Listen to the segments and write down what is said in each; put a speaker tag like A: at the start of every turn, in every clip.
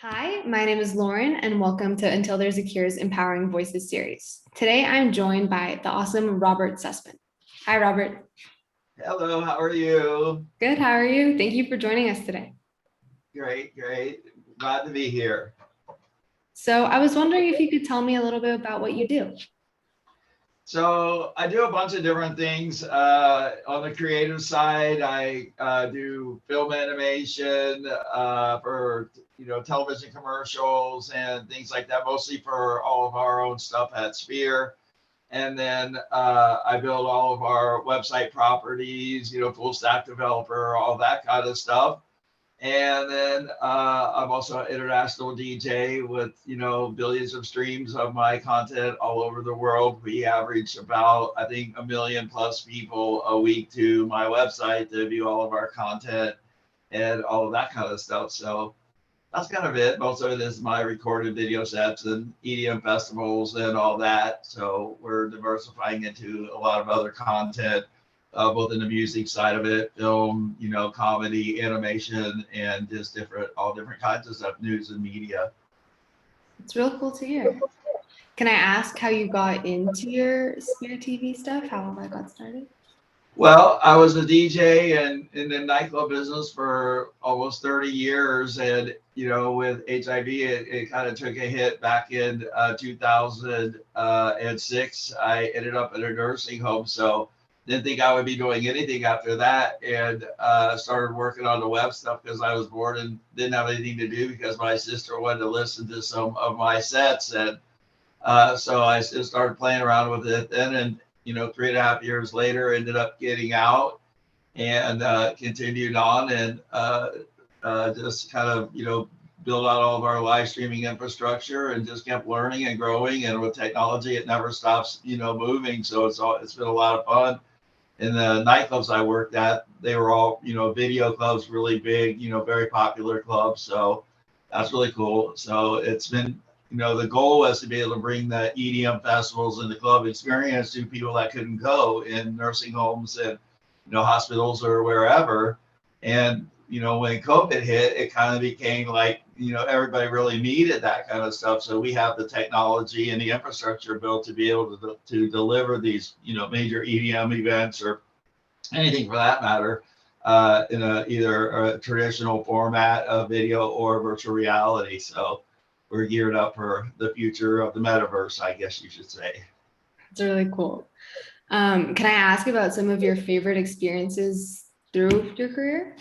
A: Hi, my name is Lauren, and welcome to Until There's a Cure's Empowering Voices series. Today, I'm joined by the awesome Robert Sussman. Hi, Robert.
B: Hello, how are you?
A: Good, how are you? Thank you for joining us today.
B: Great. Glad to be here.
A: So, I was wondering if you could tell me a little bit about what you do.
B: So I do a bunch of different things. On the creative side, I do film animation for television commercials and things like that, mostly for all of our own stuff at Sphere. And then I build all of our website properties, full stack developer, all that kind of stuff. And then I'm also an international DJ with, billions of streams of my content all over the world. We average about, I think, 1 million plus people a week to my website to view all of our content and all of that kind of stuff. So that's kind of it. Most of it is my recorded video sets and EDM festivals and all that. So we're diversifying into a lot of other content. Both in the music side of it, film, comedy, animation, and just all different kinds of stuff, news and media.
A: It's real cool to hear. Can I ask how you got into your Sphere TV stuff? How that got started?
B: Well, I was a DJ and in the nightclub business for almost 30 years. And, with HIV, it kind of took a hit back in 2006. I ended up in a nursing home. So didn't think I would be doing anything after that, and started working on the web stuff because I was bored and didn't have anything to do because my sister wanted to listen to some of my sets. And so I just started playing around with it then. And, 3.5 years later, ended up getting out and continued on and just kind of, build out all of our live streaming infrastructure and just kept learning and growing. And with technology, it never stops, moving. So it's been a lot of fun. In the nightclubs I worked at, they were all, video clubs, really big, very popular clubs. So that's really cool. So it's been, the goal was to be able to bring the EDM festivals and the club experience to people that couldn't go in nursing homes and, hospitals or wherever. And, when COVID hit, it kind of became like, everybody really needed that kind of stuff. So we have the technology and the infrastructure built to be able to deliver these, major EDM events or anything for that matter in either a traditional format of video or virtual reality. So we're geared up for the future of the metaverse, I guess you should say.
A: It's really cool. Can I ask about some of your favorite experiences through your career?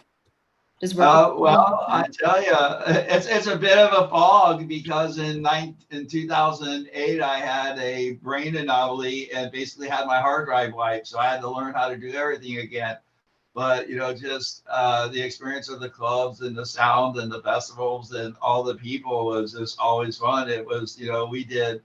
B: Well, I tell you, it's a bit of a fog because in 2008 I had a brain anomaly and basically had my hard drive wiped, so I had to learn how to do everything again. But just the experience of the clubs and the sound and the festivals and all the people was just always fun. It was, we did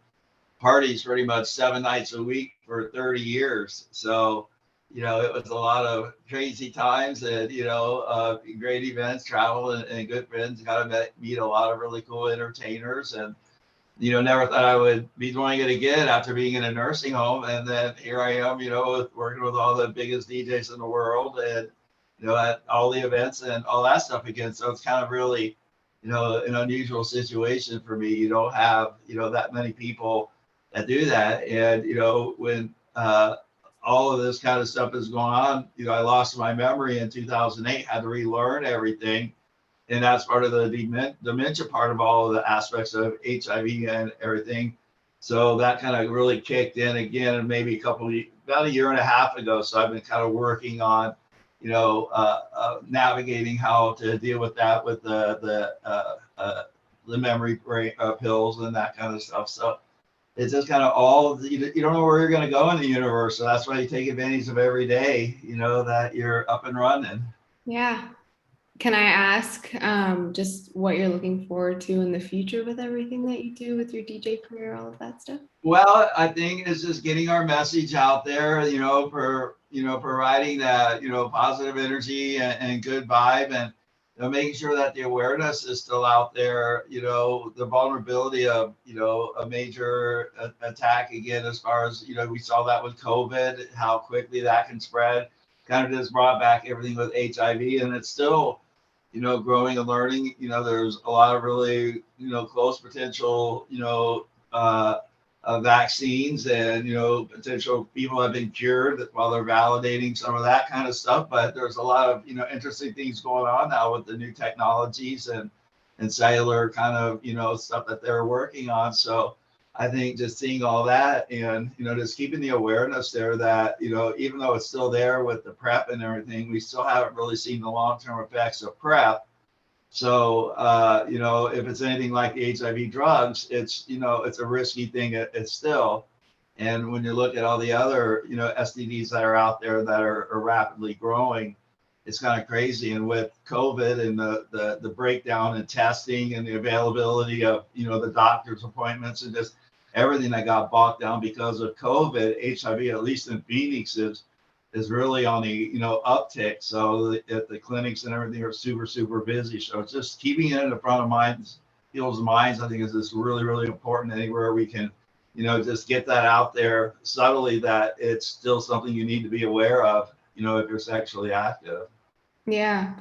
B: parties pretty much 7 nights a week for 30 years, so. It was a lot of crazy times and, great events, travel and good friends. Got to meet a lot of really cool entertainers and, never thought I would be doing it again after being in a nursing home. And then here I am, working with all the biggest DJs in the world and, at all the events and all that stuff again. So it's kind of really, an unusual situation for me. You don't have, that many people that do that. And, when, all of this kind of stuff is going on. I lost my memory in 2008, had to relearn everything. And that's part of the dementia part of all of the aspects of HIV and everything. So that kind of really kicked in again, and maybe about 1.5 years ago. So I've been kind of working on, navigating how to deal with that with the memory pills and that kind of stuff. So it's just kind of you don't know where you're going to go in the universe. So that's why you take advantage of every day, that you're up and running.
A: Yeah. Can I ask just what you're looking forward to in the future with everything that you do with your DJ career, all of that stuff?
B: Well, I think it's just getting our message out there, for, providing that, positive energy and good vibe and, making sure that the awareness is still out there, the vulnerability of, a major attack again, as far as, we saw that with COVID, how quickly that can spread, kind of just brought back everything with HIV. And it's still, growing and learning. There's a lot of really, close potential, vaccines and, potential people have been cured while they're validating some of that kind of stuff. But there's a lot of, interesting things going on now with the new technologies and cellular kind of, stuff that they're working on. So I think just seeing all that and, just keeping the awareness there that, even though it's still there with the PrEP and everything, we still haven't really seen the long-term effects of PrEP. So, if it's anything like the HIV drugs, it's a risky thing. It's still. And when you look at all the other, STDs that are out there that are rapidly growing, it's kind of crazy. And with COVID and the breakdown in testing and the availability of, the doctor's appointments and just everything that got bogged down because of COVID, HIV, at least in Phoenix, is really on the uptick. So the clinics and everything are super, super busy. So it's just keeping it in the front of people's minds, I think, is just really, really important. Anywhere we can, just get that out there subtly, that it's still something you need to be aware of, if you're sexually active.
A: Yeah.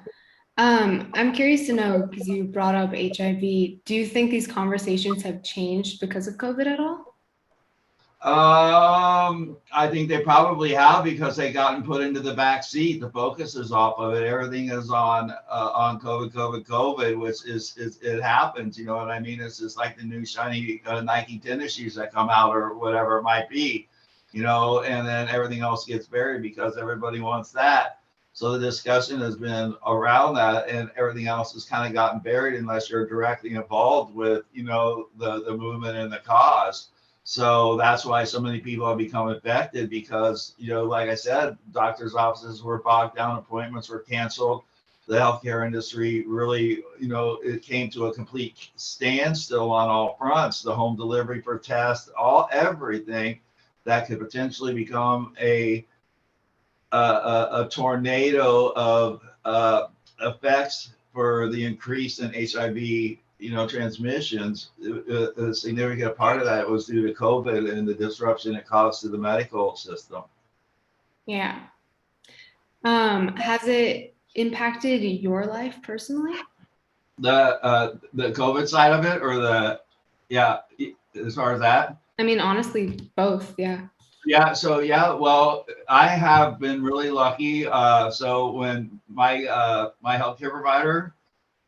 A: I'm curious to know, because you brought up HIV, do you think these conversations have changed because of COVID at all?
B: I think they probably have, because they gotten put into the back seat. The focus is off of it. Everything is on COVID, which is it happens. You know what I mean? It's just like the new shiny Nike tennis shoes that come out or whatever it might be, and then everything else gets buried because everybody wants that. So the discussion has been around that, and everything else has kind of gotten buried unless you're directly involved with, the movement and the cause. So that's why so many people have become infected, because, like I said, doctors' offices were bogged down, appointments were canceled. The healthcare industry really, it came to a complete standstill on all fronts. The home delivery for tests, everything that could potentially become a tornado of effects for the increase in HIV, transmissions. A significant part of that was due to COVID and the disruption it caused to the medical system.
A: Yeah. Has it impacted your life personally?
B: The COVID side of it, or as far as that?
A: I mean, honestly, both. Yeah.
B: Yeah. So well, I have been really lucky. So when my healthcare provider,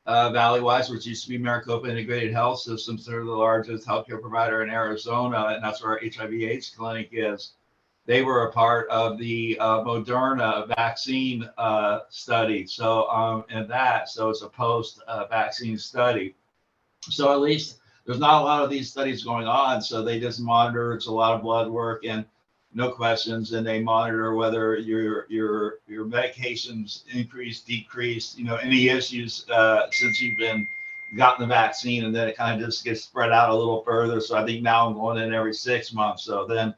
B: Valleywise, which used to be Maricopa Integrated Health Systems, they're the largest healthcare provider in Arizona, and that's where our HIV AIDS clinic is. They were a part of the Moderna vaccine study. So so it's a post-vaccine study. So at least there's not a lot of these studies going on. So they just monitor. It's a lot of blood work and no questions, and they monitor whether your medications increase, decrease, any issues since you've gotten the vaccine, and then it kind of just gets spread out a little further. So I think now I'm going in every 6 months. So then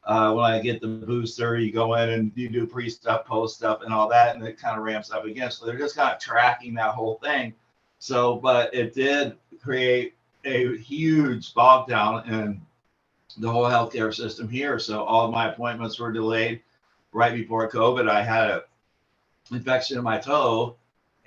B: when I get the booster, you go in and you do pre-stuff, post-stuff, and all that, and it kind of ramps up again. So they're just kind of tracking that whole thing. So, but it did create a huge bog down in the whole healthcare system here. So all of my appointments were delayed. Right before COVID, I had an infection in my toe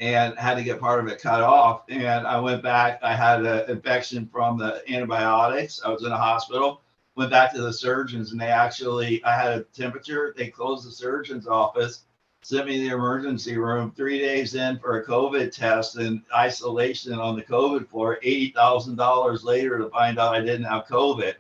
B: and had to get part of it cut off. And I went back. I had an infection from the antibiotics. I was in a hospital. Went back to the surgeons, and I had a temperature. They closed the surgeon's office, sent me to the emergency room 3 days in for a COVID test and isolation on the COVID floor, $80,000 later to find out I didn't have COVID.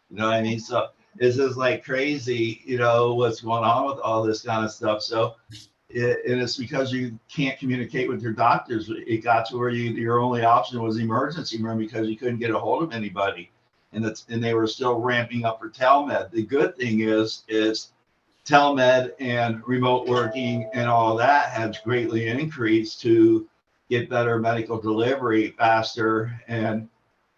B: You know what I mean? So it's just like crazy, what's going on with all this kind of stuff. So and it's because you can't communicate with your doctors. It got to where your only option was the emergency room because you couldn't get a hold of anybody. And they were still ramping up for telemed. The good thing is telemed and remote working and all that has greatly increased to get better medical delivery faster and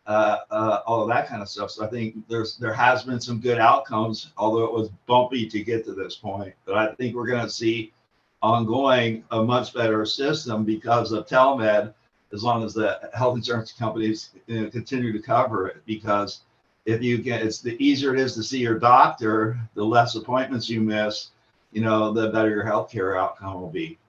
B: all of that kind of stuff. So I think there has been some good outcomes, although it was bumpy to get to this point. But I think we're going to see ongoing a much better system because of telemed, as long as the health insurance companies continue to cover it. Because it's the easier it is to see your doctor, the less appointments you miss, the better your healthcare outcome will be.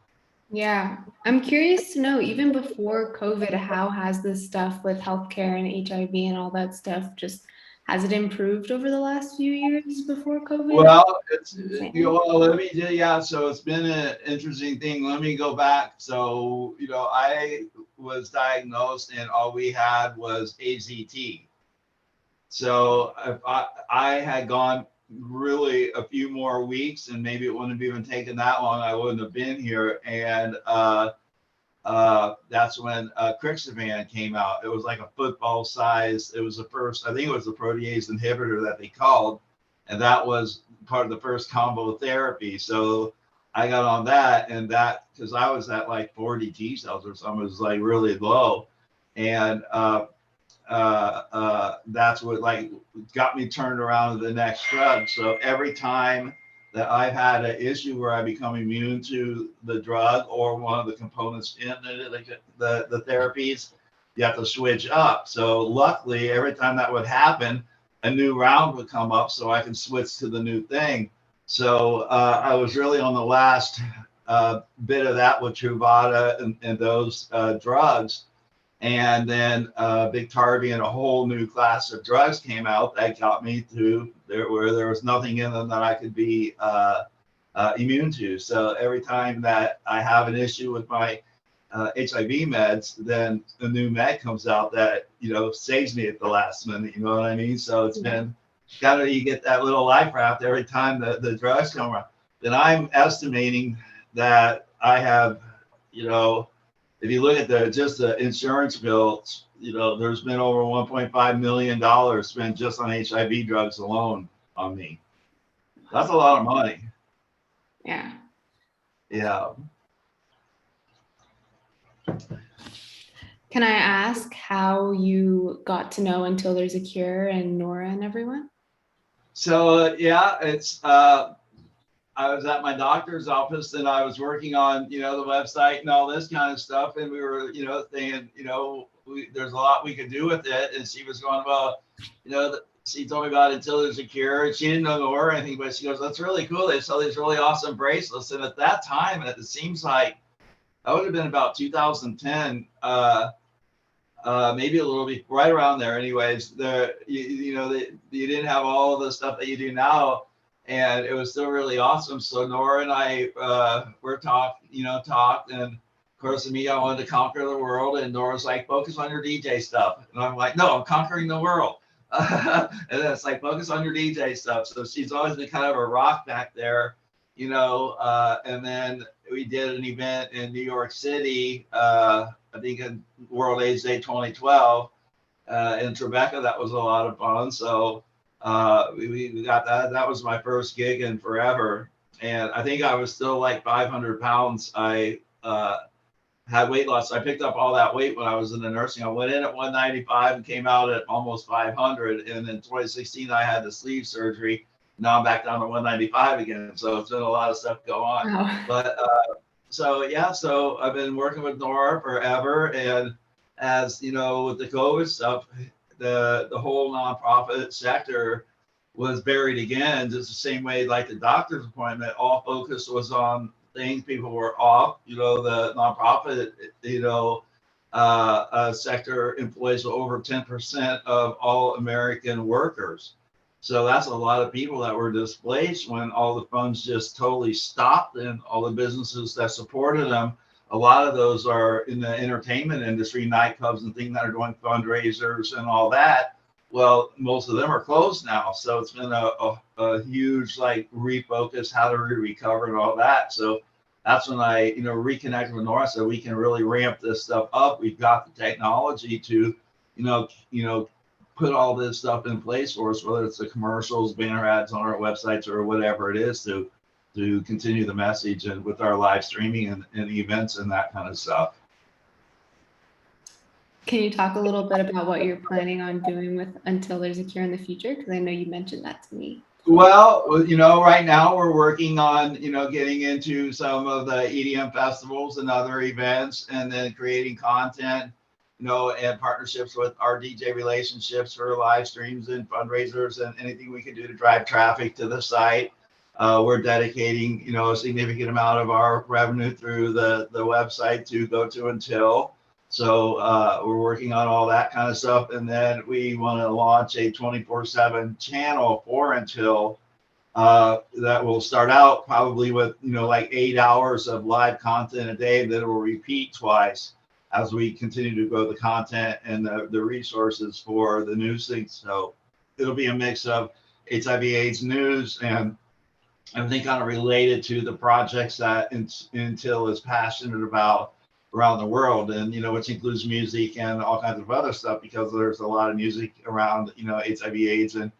A: Yeah, I'm curious to know, even before COVID, how has this stuff with healthcare and HIV and all that stuff just has it improved over the last few years before COVID?
B: Well, it's
A: Same.
B: let me yeah. So it's been an interesting thing. Let me go back. So I was diagnosed, and all we had was AZT. So if I had gone really a few more weeks, and maybe it wouldn't have even taken that long, I wouldn't have been here. And that's when Crixivan came out. It was like a football size. It was the first, I think it was the protease inhibitor that they called, and that was part of the first combo therapy. So I got on that, and that because I was at like 40 T cells or something, it was like really low, and that's what like got me turned around to the next drug. So every time that I've had an issue where I become immune to the drug or one of the components in the therapies, you have to switch up. So luckily, every time that would happen, a new round would come up so I can switch to the new thing. So I was really on the last bit of that with Truvada and those drugs. And then Biktarvy and a whole new class of drugs came out that got me to there where there was nothing in them that I could be immune to. So every time that I have an issue with my HIV meds, then a new med comes out that saves me at the last minute. You know what I mean? So it's been you get that little life raft every time the drugs come around. Then I'm estimating that I have if you look at the insurance bill, there's been over $1.5 million spent just on HIV drugs alone on me. That's a lot of money.
A: Yeah.
B: Yeah.
A: Can I ask how you got to know Until There's a Cure and Nora and everyone?
B: So it's I was at my doctor's office and I was working on the website and all this kind of stuff, and we were thinking there's a lot we could do with it, and she was going, well, she told me about Until There's a Cure, and she didn't know Nora or anything, but she goes, that's really cool, they sell these really awesome bracelets. And at that time, it seems like that would have been about 2010, maybe a little bit right around there. Anyways, you didn't have all of the stuff that you do now, and it was still really awesome. So Nora and I were talked, and of course, me, I wanted to conquer the world, and Nora's like, focus on your DJ stuff, and I'm like, no, I'm conquering the world. And then it's like, focus on your DJ stuff. So she's always been kind of a rock back there, and then we did an event in New York City, I think in World AIDS Day 2012 in Tribeca. That was a lot of fun. So we got that. That was my first gig in forever. And I think I was still like 500 pounds. I had weight loss. I picked up all that weight when I was in the nursing. I went in at 195 and came out at almost 500. And in 2016, I had the sleeve surgery. Now I'm back down to 195 again. So it's been a lot of stuff go on.
A: Wow.
B: But so I've been working with Nora forever. And as with the COVID stuff, the whole nonprofit sector was buried again, just the same way like the doctor's appointment, all focus was on things people were off. The nonprofit, sector employs over 10% of all American workers. So that's a lot of people that were displaced when all the funds just totally stopped, and all the businesses that supported them, a lot of those are in the entertainment industry, nightclubs and things that are doing fundraisers and all that. Well, most of them are closed now. So it's been a huge refocus, how to recover and all that. So that's when I, reconnected with Nora, so we can really ramp this stuff up. We've got the technology to, put all this stuff in place for us, whether it's the commercials, banner ads on our websites, or whatever it is, to continue the message, and with our live streaming and events and that kind of stuff.
A: Can you talk a little bit about what you're planning on doing with Until There's a Cure in the future? Because I know you mentioned that to me.
B: Well, right now we're working on, getting into some of the EDM festivals and other events, and then creating content, and partnerships with our DJ relationships for live streams and fundraisers and anything we can do to drive traffic to the site. we're dedicating, a significant amount of our revenue through the website to go to Until. So we're working on all that kind of stuff. And then we want to launch a 24/7 channel for Until that will start out probably with, like 8 hours of live content a day that will repeat twice as we continue to grow the content and the resources for the news things. So it'll be a mix of HIV AIDS news and everything kind of related to the projects that Until is passionate about around the world, and which includes music and all kinds of other stuff, because there's a lot of music around HIV AIDS, and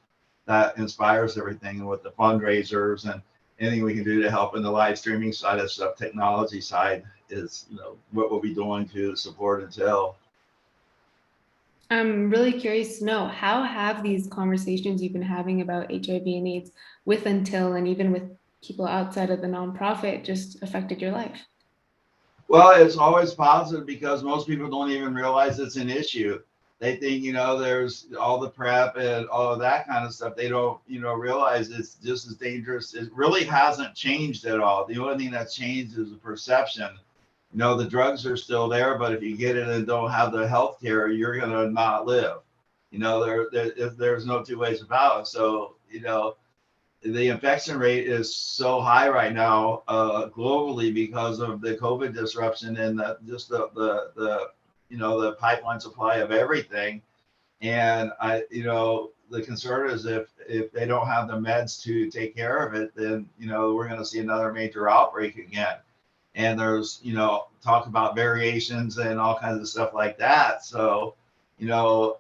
B: that inspires everything, and with the fundraisers and anything we can do to help in the live streaming side of stuff, technology side is what we'll be doing to support Until.
A: I'm really curious to know, how have these conversations you've been having about HIV and AIDS with Until and even with people outside of the nonprofit just affected your life?
B: Well, it's always positive because most people don't even realize it's an issue. They think, there's all the PrEP and all of that kind of stuff. They don't, realize it's just as dangerous. It really hasn't changed at all. The only thing that's changed is the perception. The drugs are still there, but if you get it and don't have the health care, you're going to not live. There's no two ways about it. So, the infection rate is so high right now globally because of the COVID disruption and the pipeline supply of everything. And the concern is if they don't have the meds to take care of it, then, we're going to see another major outbreak again. And there's, talk about variations and all kinds of stuff like that. So, the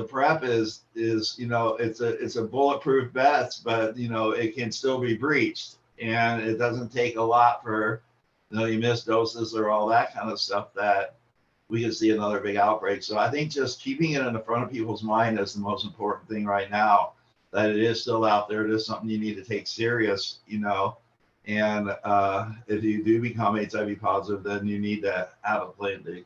B: PrEP is it's a bulletproof vest, but it can still be breached, and it doesn't take a lot for you miss doses or all that kind of stuff that we could see another big outbreak. So I think just keeping it in the front of people's mind is the most important thing right now, that it is still out there. It is something you need to take serious, and if you do become HIV positive, then you need to have a plan to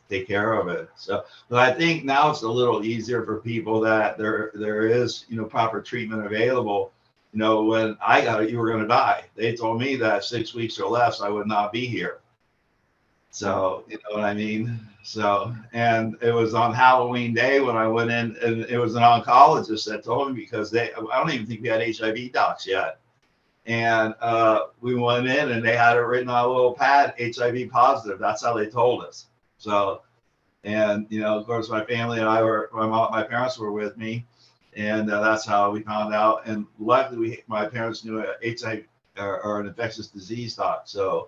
B: take care of it. So, but I think now it's a little easier for people that there is proper treatment available. When I got it, you were going to die. They told me that 6 weeks or less I would not be here. So you know what I mean. So, and it was on Halloween day when I went in, and it was an oncologist that told me, because I don't even think we had HIV docs yet. And we went in and they had it written on a little pad, HIV positive. That's how they told us. So, and, of course, my family and my parents were with me, and that's how we found out. And luckily, my parents knew a HIV or an infectious disease doc. So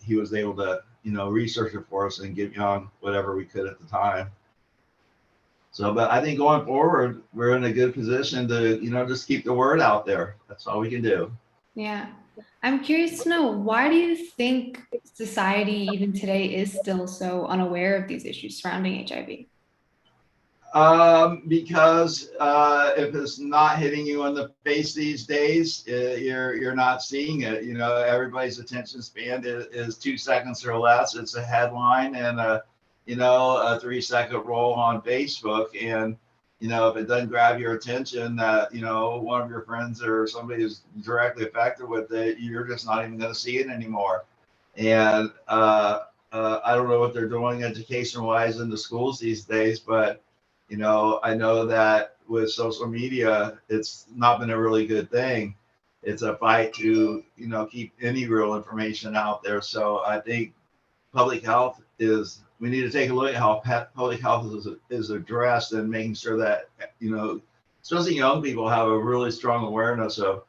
B: he was able to, research it for us and get me on whatever we could at the time. So, but I think going forward, we're in a good position to, just keep the word out there. That's all we can do.
A: Yeah. I'm curious to know, why do you think society even today is still so unaware of these issues surrounding HIV?
B: Because if it's not hitting you in the face these days, you're not seeing it. Everybody's attention span is 2 seconds or less. It's a headline and a 3-second roll on Facebook, and if it doesn't grab your attention that, one of your friends or somebody is directly affected with it, you're just not even going to see it anymore. And I don't know what they're doing education-wise in the schools these days, but, I know that with social media, it's not been a really good thing. It's a fight to, keep any real information out there. So I think public health we need to take a look at how public health is addressed, and making sure that, especially young people have a really strong awareness of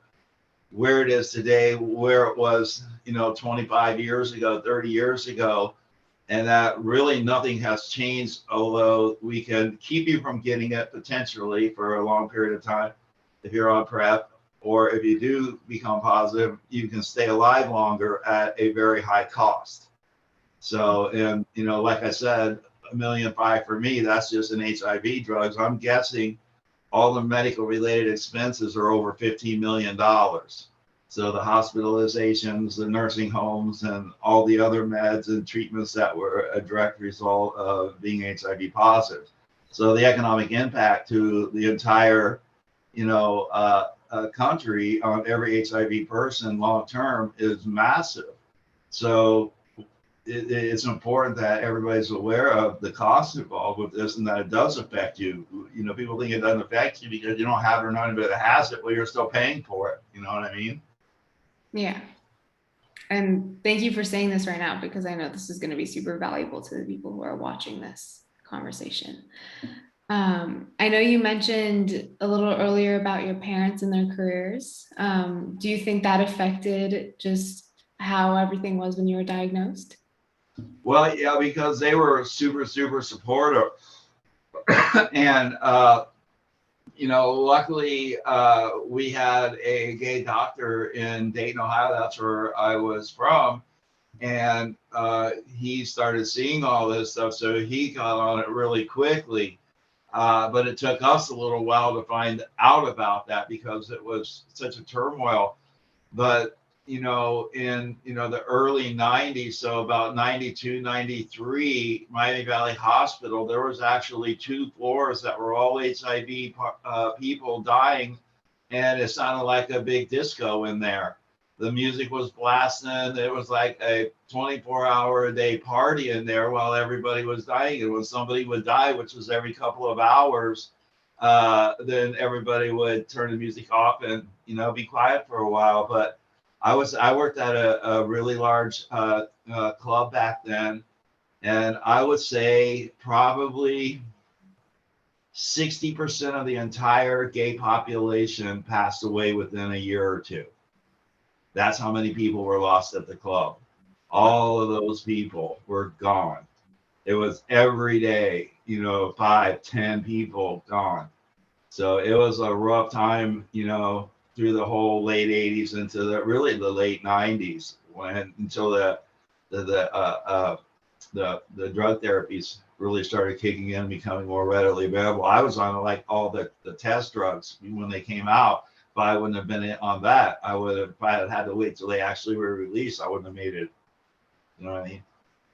B: where it is today, where it was, 25 years ago, 30 years ago, and that really nothing has changed, although we can keep you from getting it potentially for a long period of time if you're on PrEP, or if you do become positive, you can stay alive longer at a very high cost. So, and, like I said, $1.5 million for me, that's just in HIV drugs. I'm guessing all the medical related expenses are over $15 million. So the hospitalizations, the nursing homes, and all the other meds and treatments that were a direct result of being HIV positive. So the economic impact to the entire country on every HIV person long term is massive. So it's important that everybody's aware of the costs involved with this and that it does affect you. People think it doesn't affect you because you don't have it or nobody that has it, well, you're still paying for it. You know what I mean?
A: Yeah. And thank you for saying this right now, because I know this is going to be super valuable to the people who are watching this conversation. I know you mentioned a little earlier about your parents and their careers. Do you think that affected just how everything was when you were diagnosed?
B: Well, yeah, because they were super, super supportive. And, luckily, we had a gay doctor in Dayton, Ohio. That's where I was from. And he started seeing all this stuff. So he got on it really quickly. But it took us a little while to find out about that because it was such a turmoil. But in the early 90s, so about 92, 93, Miami Valley Hospital, there was actually 2 floors that were all HIV people dying, and it sounded like a big disco in there. The music was blasting. It was like a 24-hour-a-day party in there while everybody was dying. And when somebody would die, which was every couple of hours, then everybody would turn the music off and be quiet for a while. But I worked at a really large club back then, and I would say probably 60% of the entire gay population passed away within a year or two. That's how many people were lost at the club. All of those people were gone. It was every day, 5, 10 people gone. So it was a rough time, through the whole late 80s into the late 90s until the drug therapies really started kicking in and becoming more readily available. I was on like all the test drugs when they came out. If I wouldn't have been on that, if I had to wait till they actually were released, I wouldn't have made it. You know what I mean?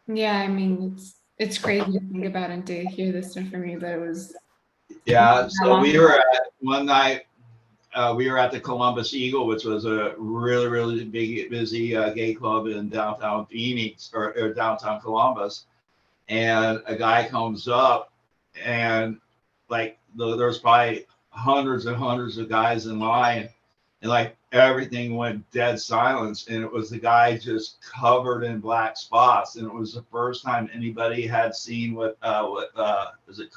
A: Yeah, I mean, it's crazy to think about and to hear this stuff from you, but it was.
B: Yeah, so we were at one night. We were at the Columbus Eagle, which was a really, really big, busy gay club in downtown Phoenix or downtown Columbus. And a guy comes up, and like there's probably hundreds and hundreds of guys in line, and like everything went dead silence. And it was the guy just covered in black spots. And it was the first time anybody had seen what is it?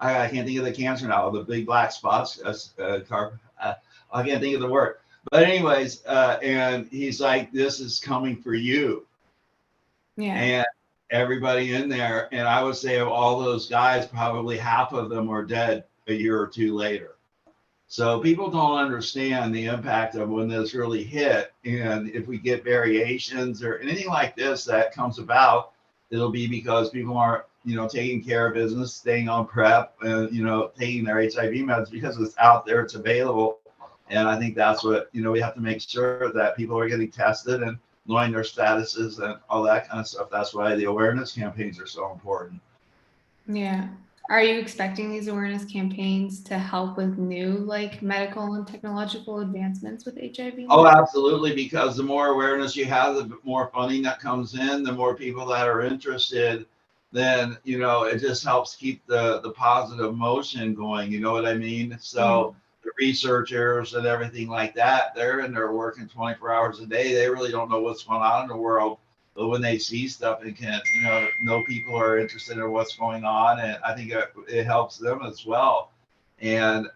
B: I can't think of the cancer now. The big black spots. I can't think of the word. But anyways, and he's like, "This is coming for you."
A: Yeah.
B: And everybody in there, and I would say of all those guys, probably half of them were dead a year or two later. So people don't understand the impact of when this really hit. And if we get variations or anything like this that comes about, it'll be because people aren't taking care of business, staying on PrEP, and taking their HIV meds because it's out there, it's available. And I think that's what we have to make sure that people are getting tested and knowing their statuses and all that kind of stuff. That's why the awareness campaigns are so important.
A: Yeah. Are you expecting these awareness campaigns to help with new medical and technological advancements with HIV?
B: Oh, absolutely. Because the more awareness you have, the more funding that comes in, the more people that are interested, then, it just helps keep the positive motion going. You know what I mean? So the researchers and everything like that, they're in there working 24 hours a day. They really don't know what's going on in the world. But when they see stuff and can, know people are interested in what's going on, and I think it helps them as well. And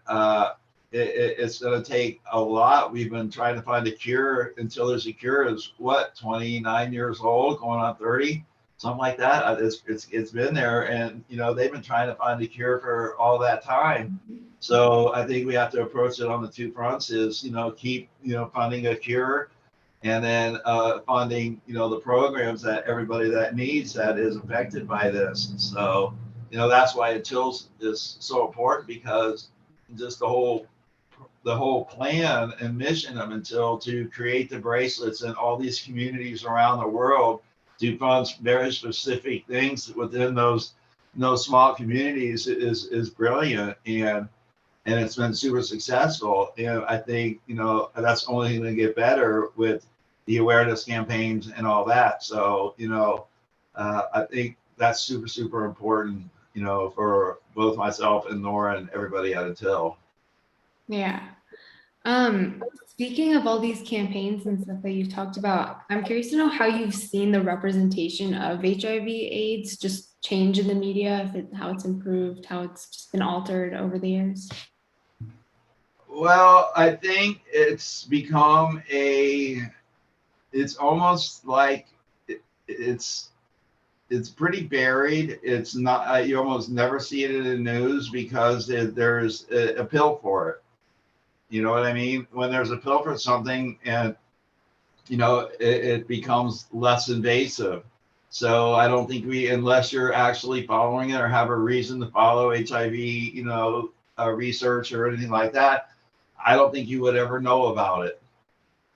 B: it's going to take a lot. We've been trying to find a cure until there's a cure. Is 29 years old, going on 30, something like that. It's been there, and they've been trying to find a cure for all that time. So I think we have to approach it on the 2 fronts: is keep funding a cure, and then funding the programs that everybody that needs that is affected by this. So that's why Until is so important, because just the whole plan and mission of Until to create the bracelets in all these communities around the world to fund very specific things within those small communities is brilliant. and it's been super successful. And I think, that's only going to get better with the awareness campaigns and all that. So, I think that's super, super important, for both myself and Nora and everybody at Until.
A: Yeah. Speaking of all these campaigns and stuff that you've talked about, I'm curious to know how you've seen the representation of HIV AIDS just change in the media, how it's improved, how it's just been altered over the years.
B: Well, I think it's become it's almost like it's pretty buried. It's not, you almost never see it in the news because there's a pill for it. You know what I mean? When there's a pill for something and, it becomes less invasive. So I don't think unless you're actually following it or have a reason to follow HIV, research or anything like that, I don't think you would ever know about it.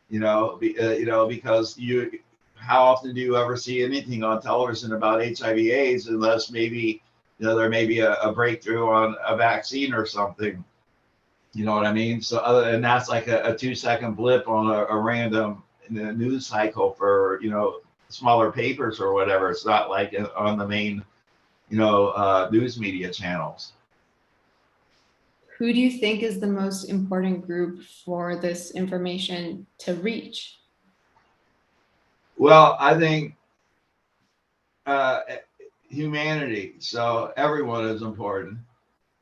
B: Because how often do you ever see anything on television about HIV AIDS unless maybe, there may be a breakthrough on a vaccine or something. You know what I mean? So and that's like a 2-second blip on a random news cycle for, smaller papers or whatever. It's not like on the main, news media channels.
A: Who do you think is the most important group for this information to reach?
B: Well, I think humanity. So everyone is important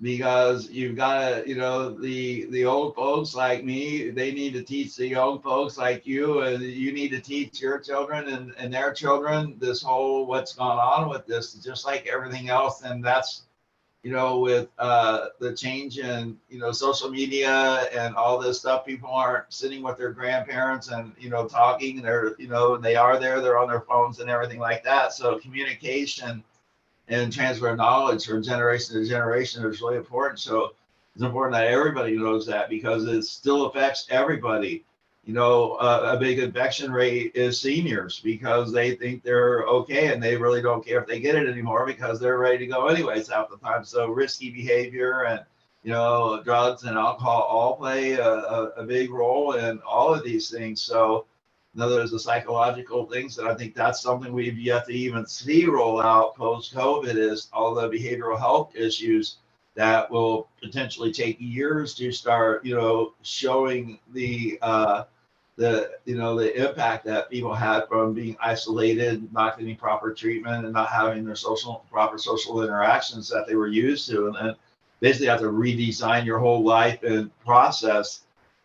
B: because you've got to, the old folks like me, they need to teach the young folks like you, and you need to teach your children and their children this whole what's gone on with this, just like everything else. And that's, with the change in, social media and all this stuff, people aren't sitting with their grandparents and, talking. They're, they are there, they're on their phones and everything like that. So communication and transfer of knowledge from generation to generation is really important. So it's important that everybody knows that because it still affects everybody. A big infection rate is seniors because they think they're okay and they really don't care if they get it anymore because they're ready to go anyways half the time. So risky behavior and, drugs and alcohol all play a big role in all of these things. So, there's the psychological things, and I think that's something we've yet to even see roll out post-COVID is all the behavioral health issues that will potentially take years to start, showing the impact that people had from being isolated, not getting proper treatment, and not having their proper social interactions that they were used to, and then basically have to redesign your whole life and process.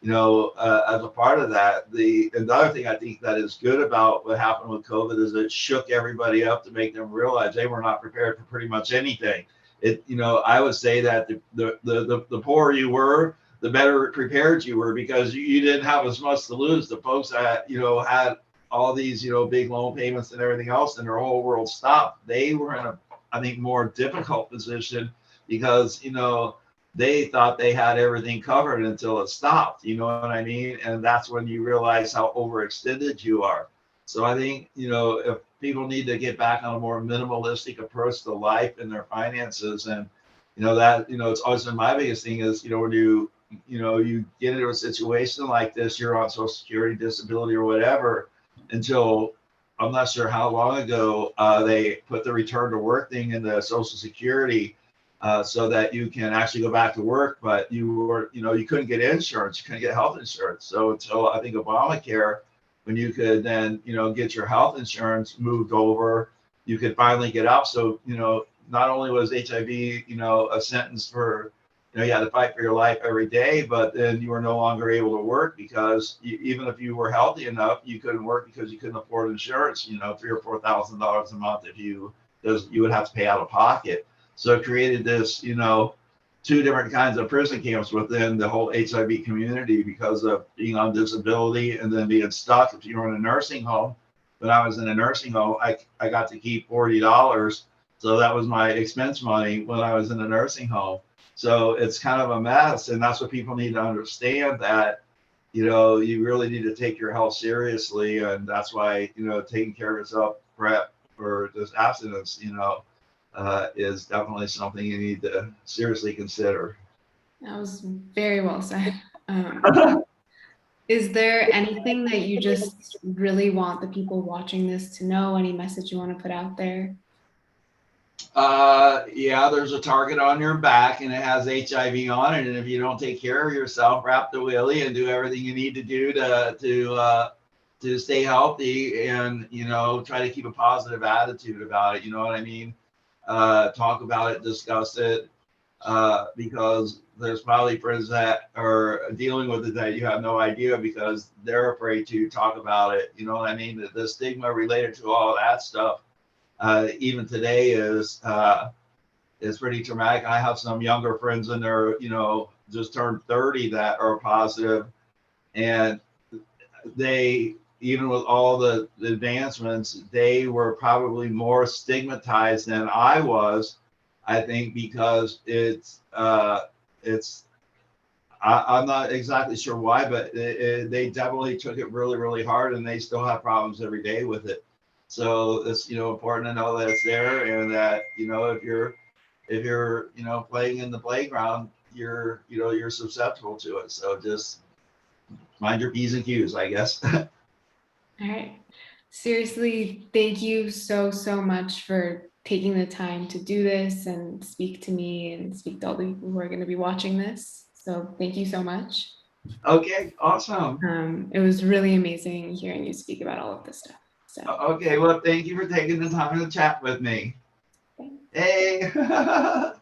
B: As a part of that, another thing I think that is good about what happened with COVID is it shook everybody up to make them realize they were not prepared for pretty much anything. I would say that the poorer you were, the better prepared you were because you didn't have as much to lose. The folks that, had all these, big loan payments and everything else and their whole world stopped, they were in a, I think, more difficult position because, they thought they had everything covered until it stopped, you know what I mean? And that's when you realize how overextended you are. So I think, if people need to get back on a more minimalistic approach to life and their finances, and, it's always been my biggest thing is, when you get into a situation like this, you're on Social Security, disability, or whatever, until I'm not sure how long ago they put the return to work thing in the Social Security. So that you can actually go back to work, but you couldn't get insurance, you couldn't get health insurance. So until I think Obamacare, when you could then, get your health insurance moved over, you could finally get out. So, not only was HIV, a sentence for, you had to fight for your life every day, but then you were no longer able to work because even if you were healthy enough, you couldn't work because you couldn't afford insurance, $3,000 or $4,000 a month you would have to pay out of pocket. So it created this, 2 different kinds of prison camps within the whole HIV community because of being on disability and then being stuck. If you were in a nursing home, when I was in a nursing home, I got to keep $40. So that was my expense money when I was in a nursing home. So it's kind of a mess. And that's what people need to understand that, you really need to take your health seriously. And that's why, taking care of yourself, prep for this abstinence, is definitely something you need to seriously consider.
A: That was very well said. Is there anything that you just really want the people watching this to know? Any message you want to put out there?
B: Yeah, there's a target on your back and it has HIV on it. And if you don't take care of yourself, wrap the willy and do everything you need to do to stay healthy and, you know, try to keep a positive attitude about it. You know what I mean? Talk about it, discuss it, because there's probably friends that are dealing with it that you have no idea because they're afraid to talk about it. You know what I mean? The stigma related to all that stuff, even today is pretty traumatic. I have some younger friends in their, you know, just turned 30 that are positive, and they, even with all the advancements, they were probably more stigmatized than I was. I think because I'm not exactly sure why, but they definitely took it really, really hard, and they still have problems every day with it. So it's, you know, important to know that it's there, and that, you know, if you're, you know, playing in the playground, you're, you know, you're susceptible to it. So just mind your P's and Q's, I guess.
A: All right. Seriously, thank you so, so much for taking the time to do this and speak to me and speak to all the people who are going to be watching this. So thank you so much.
B: Okay, awesome.
A: It was really amazing hearing you speak about all of this stuff. So,
B: Okay, well, thank you for taking the time to chat with me.
A: thanks.
B: Hey.